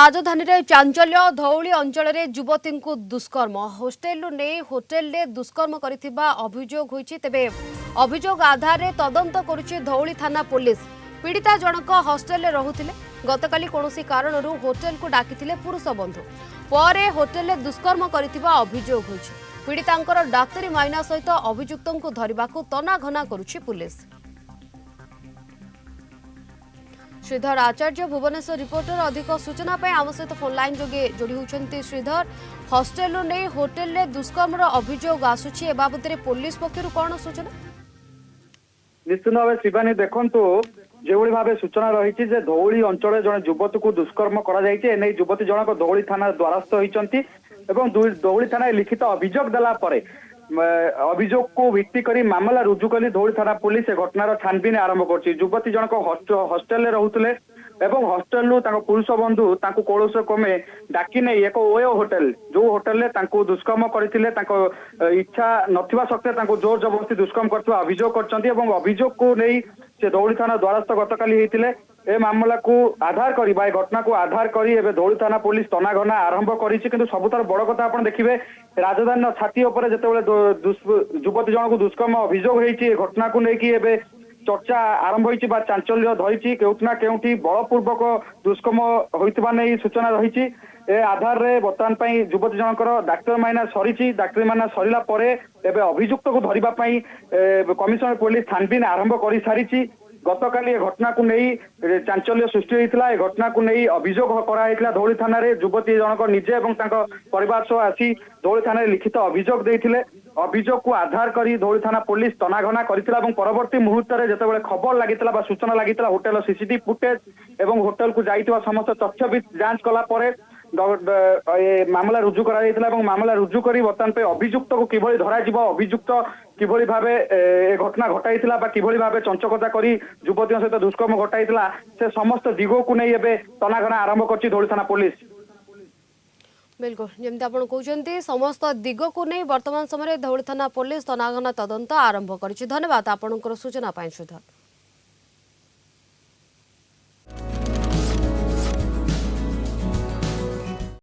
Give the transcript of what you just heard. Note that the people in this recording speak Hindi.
राजधानी रे चांचल्य धौली अंचल रे युवती को दुष्कर्म होस्टेल नहीं होटेल रे दुष्कर्म करिथिबा अभियोग होईछि। तेबे अभियोग आधार रे तदंत करुछि धौली थाना पुलिस। पीड़िता जनक होस्टेल रे रहुथिले। गतकाली कोनोसी कारणरू होटेल को डाकिथिले पुरुष बंधु परे होटेल रे दुष्कर्म करिथिबा अभियोग होईछि। पीड़ितांकर डाक्तरी माइना सहित अभियुक्तों को धरिबाकू तनाघना करुछि पुलिस। श्रीधर आचार्य भुवनेश्वर रिपोर्टर अधिक सूचना आम सहित फोन लाइन जोगे जोड़ी होती। श्रीधर हॉस्टेल नहीं होटेल रे दुष्कर्म अभियोग आसुछि ए बाबद पुलिस पक्षरु कौन सूचना? निश्चित भाव शिवानी देखंतु जो भाव सूचना रही धौली अंचल जड़े युवती को दुष्कर्म कर युवती जनक धौली थाना द्वारस्थ होती धौली थाना लिखित अभियोग देला परे अभियोग को भित्ति करी मामला रुजु कली धौली थाना पुलिस घटनार छानबीन आरंभ कर। युवती जनक हॉस्टेल रुले एवं हॉस्टेल पुरुष बंधु कौशल क्रमे डाकी नहीं एक ओयो होटेल जो होटेल दुष्कर्म करते इच्छा नथिबा सत्वे जोर जबरदस्ती दुष्कर्म करथिबा अभियोग करछन्ती एवं अभियोग को नहीं से धौली थाना द्वारस्थ गतकाली होते ए मामला को आधार करी घटना को आधार करी एबे धौली थाना पुलिस तनाघना आरंभ करी। किंतु सबुतार बड़ कथा आपण देखिबे राजधानी छाती उपरे जेतेबेले युवती जन को दुष्कर्म अभियोग होईछि घटना को लेकिन एबे चर्चा आरंभ होईछि बा चांचल्य धरिछि केउठना केउठी बलपूर्वक दुष्कर्म होइतबा नै सूचना रहिछि। ए आधार रे वर्तमान पई युवती जनकर डाक्टर माइना सरिछि डाक्टर माइना सरिला परे एबे अभियुक्त को धरिबा पई कमिशनर पुलिस छानबीन आरंभ करि सारिछि। गतकाली घटना को नहीं चांचल्य सृष्टि होता है घटना को नहीं अभियोग कराइला धौली थाना रे युवती जनक निजे एवं परिवार सह आसी धौली थाना लिखित अभियोग देथिले। अभियोग को आधार करी धौली थाना पुलिस तनाघना करथिला एवं परवर्ती मुहूर्त में जितेबाला खबर लगितला बा सूचना लगितला होटेल सीसीटीवी फुटेज एवं होटेल को जाइतिबा समस्त तथ्य भी जांच कला परे मामला रुजु करा मामला रुजु करी वर्तमान पे अभियुक्त को किभली धरा जिवो अभियुक्त किभली भाबे ए घटना घटाइतिला बा किभली भाबे चंचकता करी युवती सहित दुष्कर्म घटाइतिला से समस्त दिगो को नहीं एबे तनाघना आरंभ करछि धौली थाना पुलिस। बिल्कुल जमती आप कहते समस्त दिग को नहीं वर्तमान समय धौली थाना पुलिस तनाघना तदंत आरंभ कर। धन्यवाद आपंकर सूचना श्रीधर।